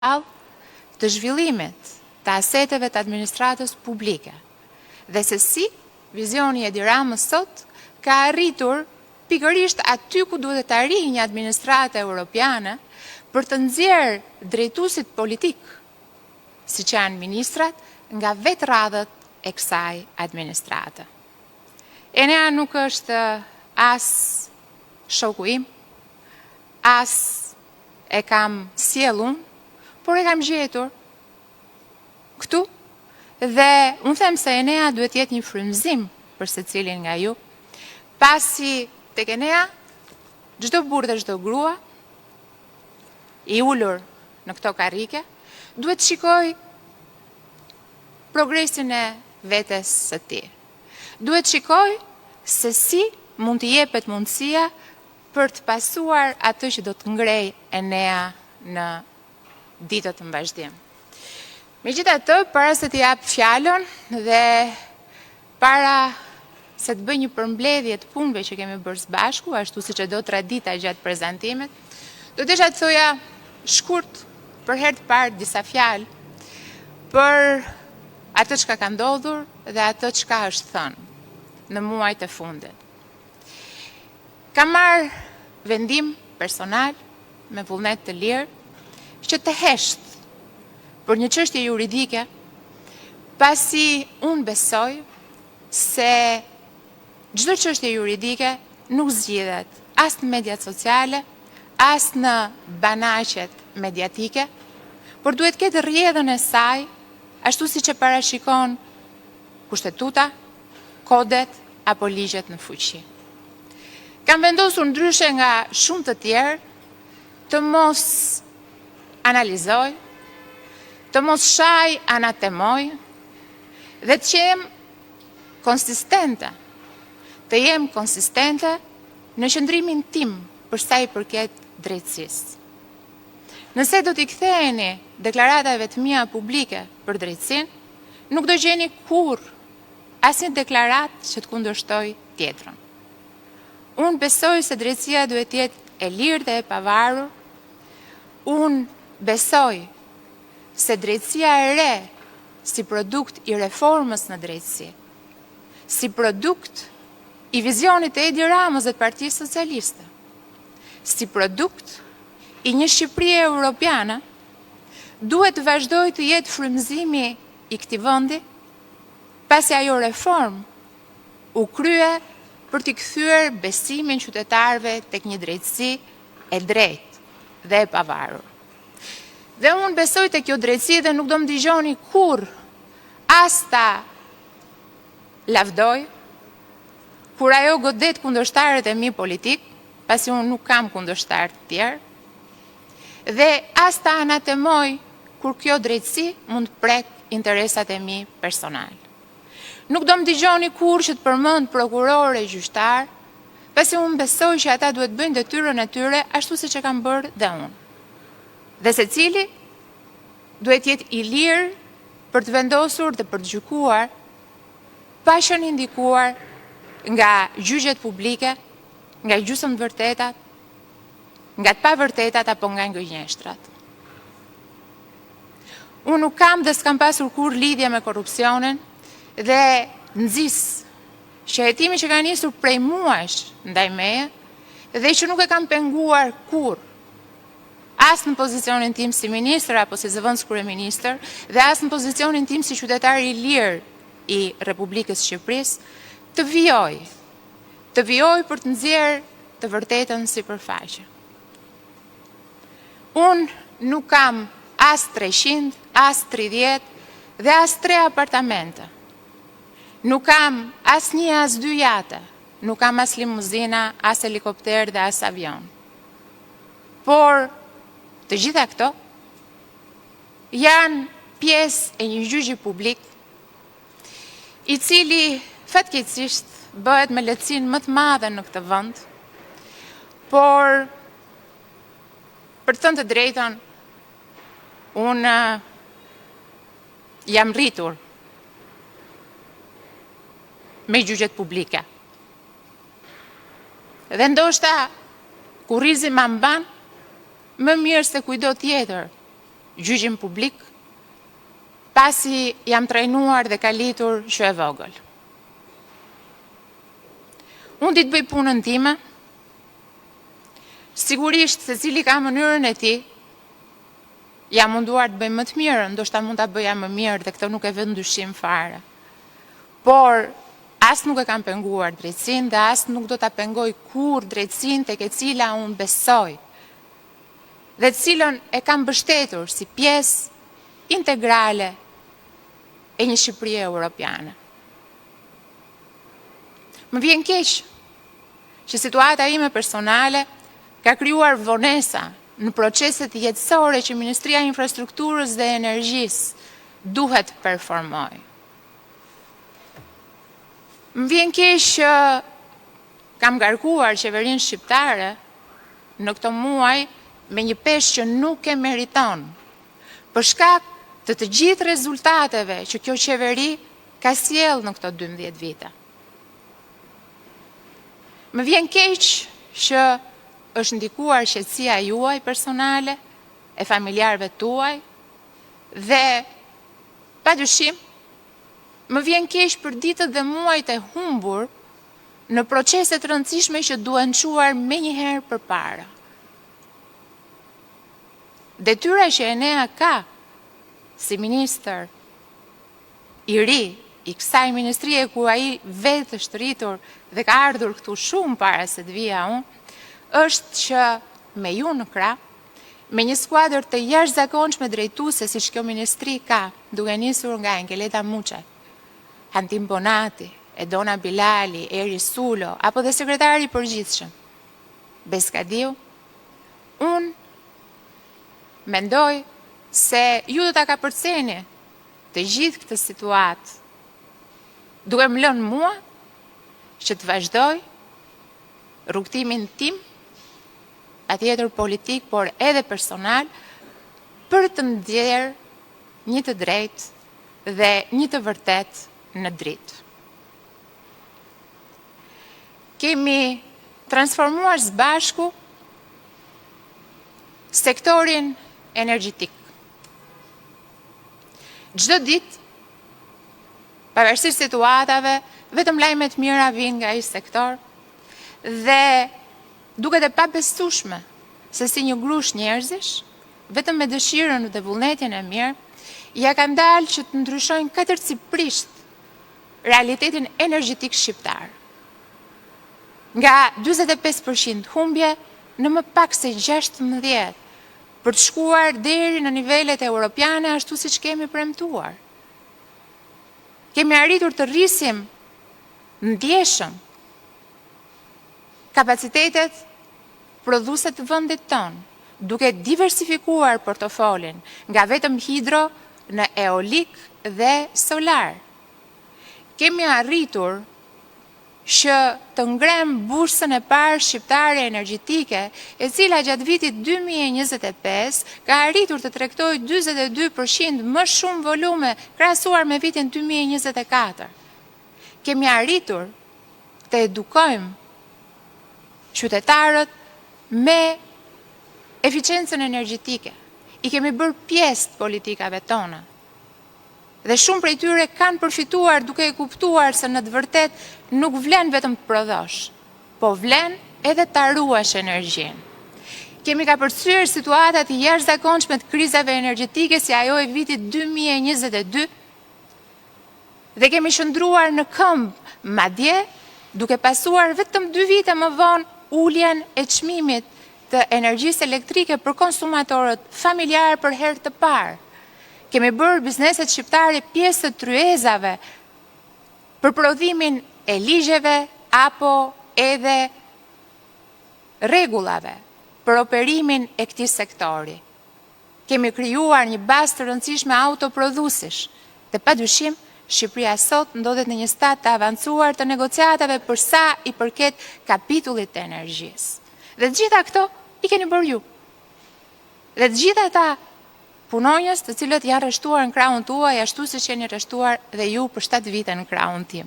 të zhvillimit të aseteve të administratës publike dhe se si vizioni Edi Ramës sot ka arritur pikërisht aty ku duhet të arrijë një administratë europiane për të nxjerrë drejtuesit politik, siç janë ministrat, nga vetë radhët e kësaj administrate. Enea nuk është as shoku im, as e kam sjellun, por e kam gjetur këtu dhe unë them se Enea duhet jetë një frymëzim për secilin nga ju, pasi tek Enea çdo burrë dhe çdo grua i ulur në këto karrike duhet shikoj progresin e vetes së tij. Duhet shikoj se si mund të jepet mundësia për të pasuar atë që do të ngrej Enea në ditët në vazhdim. Megjithatë, para se të jap fjalën dhe para se të bëj një përmbledhje të punëve që kemi bërë së bashku, ashtu siç e do tradita gjatë prezantimit, do të isha të thoja shkurt për herë të parë disa fjalë për atë çka ka ndodhur dhe atë çka është thënë në muajt e fundit. Kam marrë vendim personal me vullnet të lirë që të hesht për një çështje juridike, pasi unë besoj se çdo çështje juridike nuk zgjidhet as në mediat sociale, as në banaqet mediatike, por duhet ketë rrjedhën e saj, ashtu siç e parashikon kushtetuta, kodet apo ligjet në fuqi. Kam vendosur ndryshe nga shumë të tjerë të mos analizoj, të mos shaj anatemoj dhe të jem konsistente, në qëndrimin tim për sa i përket drejtësisë. Nëse do t'i ktheheni deklaratave të mia publike për drejtësinë, nuk do gjeni kurrë asnjë deklaratë që të kundërshtoj tjetrën. Unë besoj se drejtësia duhet të jetë e lirë dhe e pavarur. Unë besoj se drejtësia e re si produkt i reformës në drejtësi, si produkt i vizionit e Edi Ramës dhe të Partisë Socialiste, si produkt i një Shqipërie europiane, duhet të vazhdoj të jetë frymëzimi i këtij vendi, pasi ajo reform u krye për t'i kthyer besimin qytetarëve tek një drejtësi e drejtë dhe e pavarur. Dhe unë besoj te kjo drejtësi dhe nuk do më dëgjoni kurrë as ta lavdoj, kur ajo godet kundërshtarët e mi politik, pasi unë nuk kam kundërshtarë të tjerë, dhe as ta anatemoj kur kjo drejtësi mund të prek interesat e mi personal. Nuk do më dëgjoni kurrë që të përmend prokurorë e gjyqtar, pasi unë besoj që ata duhet bëjnë detyrën e tyre ashtu siç e kam bërë dhe unë. Dhe secili duhet jetë i lirë për të vendosur dhe për të gjykuar pa qenë indikuar nga gjyqjet publike, nga gjysmëvërtetat, nga të pavërtetat apo nga gënjeshtrat. Unë nuk kam dhe s'kam pasur kurrë lidhje me korrupsionin dhe nxis që hetimi që ka nisur prej muajsh ndaj meje dhe që nuk e kam penguar kurrë, as në pozicionin tim si ministër apo si zëvendës kryeministër dhe as në pozicionin tim si qytetar i lirë i Republikës Shqipërisë, të vijoj për të nxjerrë të vërtetën sipërfaqe. Unë nuk kam as 300, as 30 dhe as 3 apartamente. Nuk kam as 1, as 2 jate, nuk kam as limuzina, as helikopter dhe as avion. Por të gjitha këto janë pjesë e një gjyqi publik i cili fatkeqësisht bëhet me lehtësinë më të madhe në këtë vend, por për të thënë të drejtën, unë jam rritur me gjyqet publike. Dhe ndoshta kur rizi ma mban, më mirë se kujdo tjetër gjyqin publik, pasi jam trajnuar dhe kalitur që e vogël. Unë ditë bëj punën time, sigurisht se cili ka mënyrën e ti, jam munduar të bëj më të mirë, ndoshta mund ta bëja më mirë dhe këtë nuk e vë ndyshim fare. Por as nuk e kam penguar drejtësinë dhe as nuk do ta pengoj kurrë drejtësinë tek e cila unë besoj dhe të cilën e kam mbështetur si pjesë integrale e një Shqipërie europiane. Më vjen keq që situata ime personale ka krijuar vonesa në proceset jetësore që Ministria e Infrastrukturës dhe Energjisë duhet performoj. Më vjen keq që kam ngarkuar qeverinë shqiptare në këto muaj me një peshë që nuk e meriton, për shkak të gjithë rezultateve që kjo qeveri ka sjellë në këto 12 vite. Më vjen keq që është ndikuar qetësia juaj personale, e familjarëve tuaj, dhe padyshim më vjen keq për ditët dhe muajt e humbur në procese të rëndësishme që duhen çuar menjëherë përpara. Detyra që Enea ka si ministër i ri i kësaj ministrie ku ai vetë është rritur dhe ka ardhur këtu shumë para se të vija unë, është që me ju në krah, me një skuadër të jashtëzakonshme drejtuese siç kjo ministri ka, duke nisur nga Engeleta Muçaj, Hantim Bonati, Edona Bilali, Eri Sulo, apo dhe sekretari i përgjithshëm, Beskadiu, unë mendoj se ju do ta kapërceni të gjithë këtë situatë, duke më lënë mua që të vazhdoj rrugtimin tim, patjetër politik, por edhe personal, për të ndjerë një të drejtë dhe një të vërtet në dritë. Kemi transformuar së bashku sektorin energjetik. Çdo ditë, pavarësisht situatave, vetëm lajme të mira vijnë nga ai sektor dhe duket e pabesueshme se si një grush njerëzish, vetëm me dëshirën dhe vullnetin e mirë, ja kanë dalë që të ndryshojnë katërcipërisht realitetin energjetik shqiptar. Nga 45% humbje në më pak se 16% për të shkuar deri në nivelet europiane ashtu siç kemi premtuar. Kemi arritur të rrisim ndjeshëm kapacitetet prodhuese të vendit tonë, duke diversifikuar portofolin nga vetëm hidro në eolik dhe solar. Kemi arritur që të ngrem bursën e parë shqiptare energjetike, e cila gjatë vitit 2025 ka arritur të tregtojë 42% më shumë volume krahasuar me vitin 2024. Kemi arritur të edukojmë qytetarët me eficiencën energjetike. I kemi bërë pjesë të politikave tona. Dhe shumë prej tyre kanë përfituar duke e kuptuar se në të vërtet nuk vlen vetëm të prodhosh, po vlen edhe ta ruash energjinë. Kemi kapërcyer situatat e jashtëzakonshme të krizave energjetike si ajo e vitit 2022 dhe kemi shndruar në këmbë, madje duke pasuar vetëm 2 vite më vonë uljen e çmimit të energjisë elektrike për konsumatorët familjarë për herë të parë. Kemi bërë bizneset shqiptare pjesë të tryezave për prodhimin e ligjeve apo edhe rregullave për operimin e këtij sektori. Kemi krijuar një bazë të rëndësishme autoprodhuesish dhe padyshim Shqipëria sot ndodhet në një stad të avancuar të negociatave për sa i përket kapitullit të energjisë. Dhe të gjitha këto i keni bërë ju. Dhe të gjitha ata punonjës të cilët janë rreshtuar në krahun tuaj ashtu siç jeni rreshtuar dhe ju për 7 vite në krahun tim.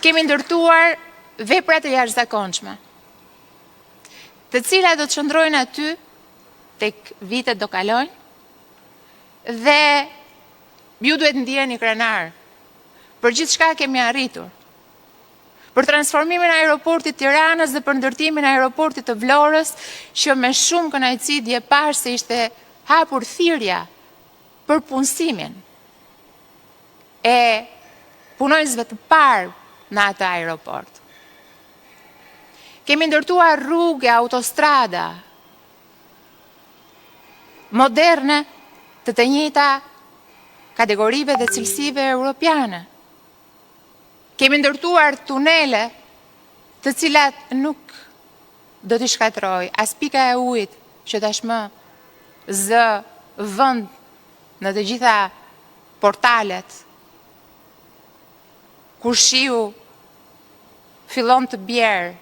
Kemi ndërtuar vepra të jashtëzakonshme, të cilat do të qëndrojnë aty tek vitet do kalojnë, dhe ju duhet ndjeni krenar për gjithë shka kemi arritur, për transformimin e aeroportit Tiranës dhe për ndërtimin e aeroportit të Vlorës, që me shumë kënaqësi dje parë se ishte hapur thirrja për punësimin e punonjësve të parë në atë aeroport. Kemi ndërtuar rrugë, autostrada moderne të njëjta kategorive dhe cilësive europiane. Kemi ndërtuar tunele të cilat nuk do t'i shkatroj as pika e ujit që tashmë zë vend në të gjitha portalet, kur shiu fillon të bjerë.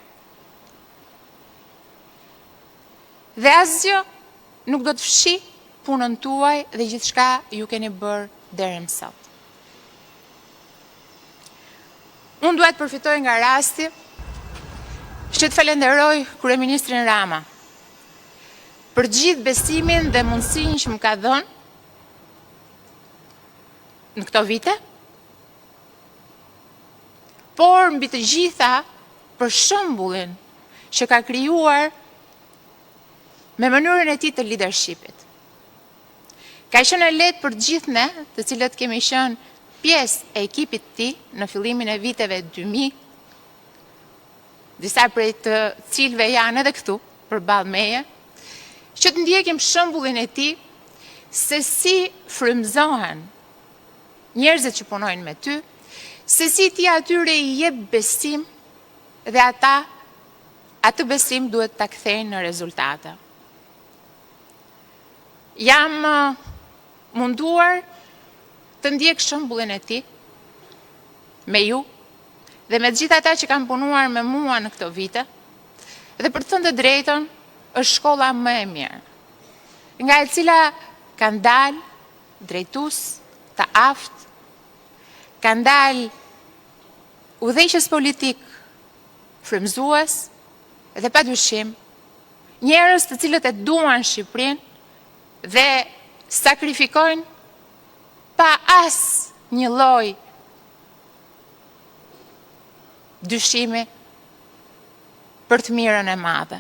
Dhe asgjë nuk do të fshi punën tuaj dhe gjithçka ju keni bërë deri më sot. Unë duhet përfitoj nga rasti që të falenderoj kryeministrin Rama për gjithë besimin dhe mundësinë që më ka dhënë në këto vite, por mbi të gjitha për shembullin që ka krijuar me mënyrën e tij të leadershipit. Ka qenë lehtë për gjithë ne, të cilët kemi qenë pjesë e ekipit të tij në fillimin e viteve 2000, disa prej të cilëve janë edhe këtu përballë meje, që të ndjekim shembullin e tij se si frymëzohen njerëzit që punojnë me ty, se si ti atyre i jep besim dhe ata atë besim duhet ta kthejnë në rezultate. Jam munduar të ndjek shembullin e tij me ju dhe me gjithë ata që kanë punuar me mua në këto vite, dhe për të thënë të drejtën, është shkolla më e mirë, nga e cila kanë dalë drejtues të aftë, kanë dalë udhëheqës politik frymëzues dhe padyshim njerëz të cilët e duan Shqipërinë dhe sakrifikojnë pa as një lloj dyshimi për të mirën e madhe.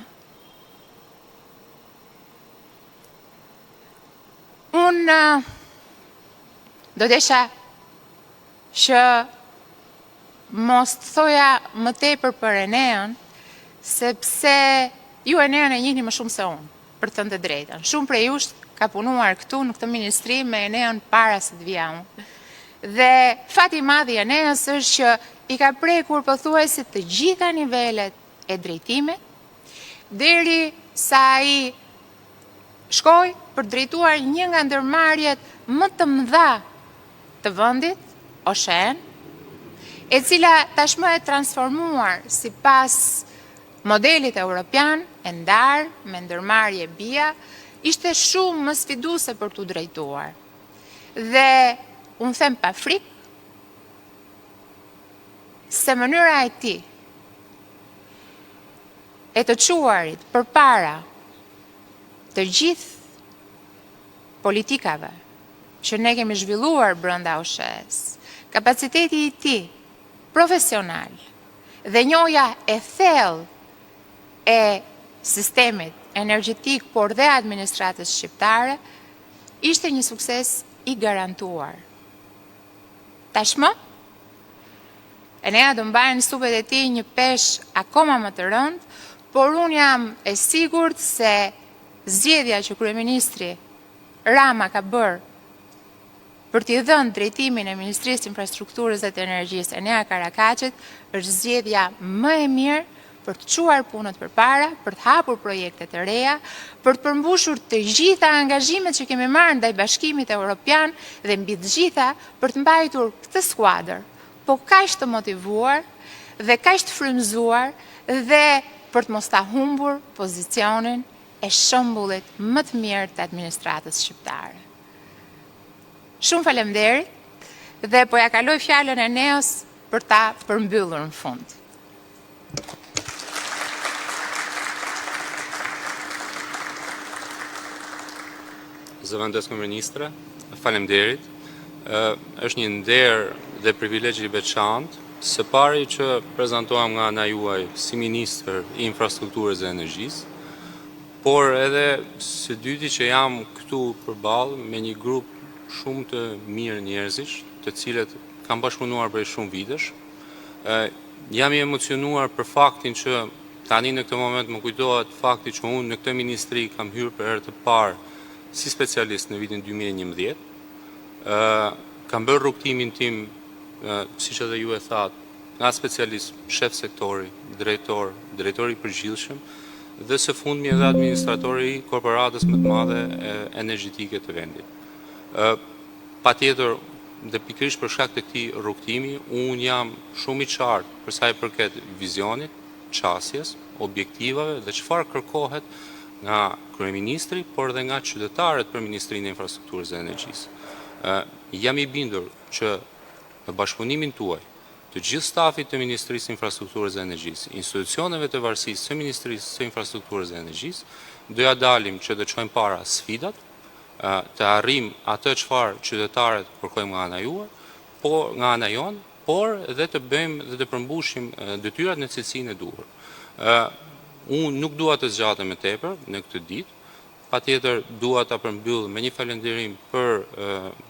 Unë do desha që mos të thoja më tepër për Eneën, sepse ju Eneën e njihni më shumë se unë, për të thënë të drejtën. Shumë prej jush ka punuar këtu në këtë ministri me Eneën para se të vija unë. Dhe fati i madh i Eneës është që i ka prekur pothuajse të gjitha nivelet e drejtimit, deri sa ai shkoi për drejtuar një nga ndërmarrjet më të mëdha të vendit, Oshen, e cila tashmë e transformuar sipas modelit evropian, e ndarë me ndërmarrje BIA, ishte shumë më sfiduese për t'u drejtuar. Dhe unë them pa frikë se mënyra e tij e të quarit përpara të gjithë politikave që ne kemi zhvilluar brenda OSHE-s, kapaciteti i tij profesional dhe njohja e thellë e sistemit energjetik, por dhe administratës shqiptare, ishte një sukses i garantuar. Tashmë, Enea do mbajnë në supet e tij një peshë akoma më të rëndë, por unë jam e sigurt se zgjedhja që kryeministri Rama ka bërë për t'i dhënë drejtimin e Ministrisë Infrastrukturës dhe të Energjisë Enea Karakaçit është zgjedhja më e mirë për të çuar punët përpara, për të hapur projekte të reja, për të përmbushur të gjitha angazhimet që kemi marrë ndaj Bashkimit Evropian dhe mbi të gjitha për të mbajtur këtë skuadër, po kaq të motivuar dhe kaq të frymëzuar dhe për të mos ta humbur pozicionin e shembullit më të mirë të administratës shqiptare. Shumë faleminderit dhe po ja kaloj fjalën Eneës për ta përmbyllur në fund. Zëvendës Ministre, faleminderit. Është një nder dhe privilegj i veçantë së pari që prezantohem nga ana juaj si Ministër i Infrastrukturës dhe Energjisë, por edhe së dyti që jam këtu përballë me një grup shumë të mirë njerëzish, të cilët kam bashkëpunuar prej shumë vitesh. Jam i emocionuar për faktin që tani në këtë moment më kujtohet fakti që unë në këtë ministri kam hyrë për herë të parë si specialist në vitin 2011. Kam bërë rrugtimin tim, siç edhe ju e thatë, nga specialist, shef sektori, drejtori i përgjithshëm dhe së fundmi edhe administratori i korporatës më të madhe energjetike të vendit. Patjetër, dhe pikërisht për shkak të këtij rrugtimi, unë jam shumë i qartë për sa i përket vizionit, qasjes, objektivave dhe çfarë kërkohet nga kryeministri, por dhe nga qytetarët për Ministrinë e Infrastrukturës dhe Energjisë. Jam i bindur që në bashkëpunimin tuaj, të gjithë stafit të Ministrisë së Infrastrukturës dhe Energjisë, institucioneve të varësisë së Ministrisë së Infrastrukturës dhe Energjisë, do ja dalim që të çojmë para sfidat, të arrijmë atë çfarë qytetarët kërkojmë nga ana juaj, nga ana jonë, por dhe të bëjmë dhe të përmbushim detyrat në cilësinë e duhur. Unë nuk dua të zgjatem më tepër në këtë ditë, patjetër dua ta përmbyll me një falënderim për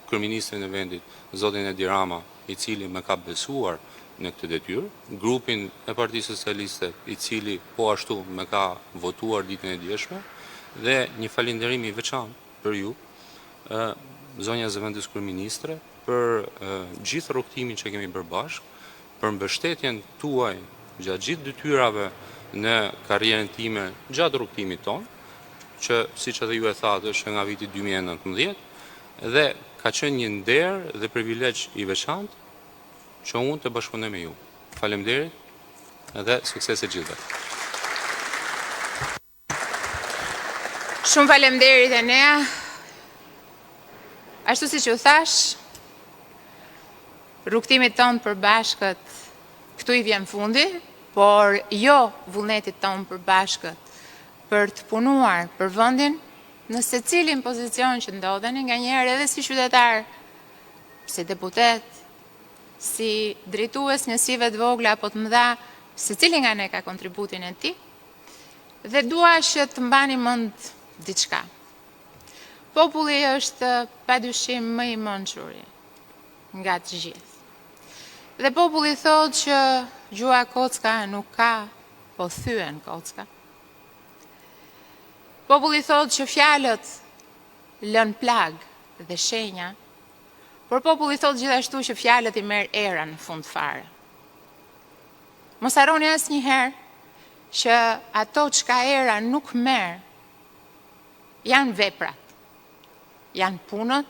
kryeministrin e vendit, zotin Edi Rama, i cili më ka besuar në këtë detyrë, grupin e Partisë Socialiste, i cili po ashtu më ka votuar ditën e djeshme, dhe një falënderim i veçantë për ju, zonja zëvendës kryeministre, për gjithë rrugtimin që kemi bërë bashkë, për mbështetjen tuaj gjatë gjithë detyrave në karrierën time gjatë rrugtimit tonë, që siç edhe ju e thatë është nga viti 2019, dhe ka qenë një nder dhe privilegj i veçantë që unë të bashkëpunoj me ju. Faleminderit dhe sukses e gjithëve. Shumë faleminderit Enea. Ashtu siç u thash, rrugtimit tonë për bashkët këtu i vjen fundi, por jo vullnetit tonë për bashkët për të punuar për vendin në secilin pozicion që ndodheni, nganjëherë edhe si qytetar, si deputet, si drejtues njësive të vogla apo të mëdha, secili nga ne ka kontributin e tij, dhe dua që të mbani mend diçka. Populli është padyshim më i mençur nga të gjithë. Dhe populli thotë që gjua kocka nuk ka, po thyen kocka. Populli thotë që fjalët lën plag dhe shenja, por populli thotë gjithashtu që fjalët i merr era në fund fare. Mos harroni asnjëherë që ato çka era nuk merr janë veprat, janë punët,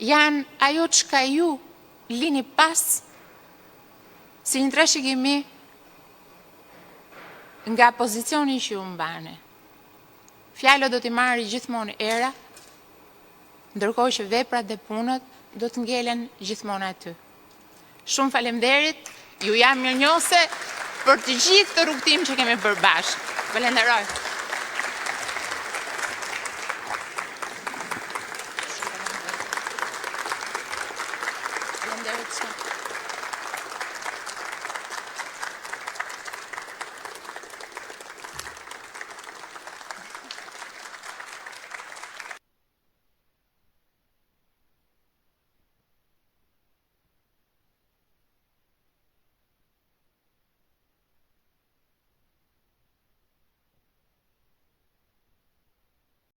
janë ajo çka ju lini pas si një trashëgimi nga pozicioni që ju mbane. Fjalët do t'i marrë gjithmonë era, ndërkohë që veprat dhe punët do të ngelen gjithmonë aty. Shumë faleminderit, ju jam mirënjohëse për të gjithë të rrugtim që kemi bërë bashkë. Falenderoj.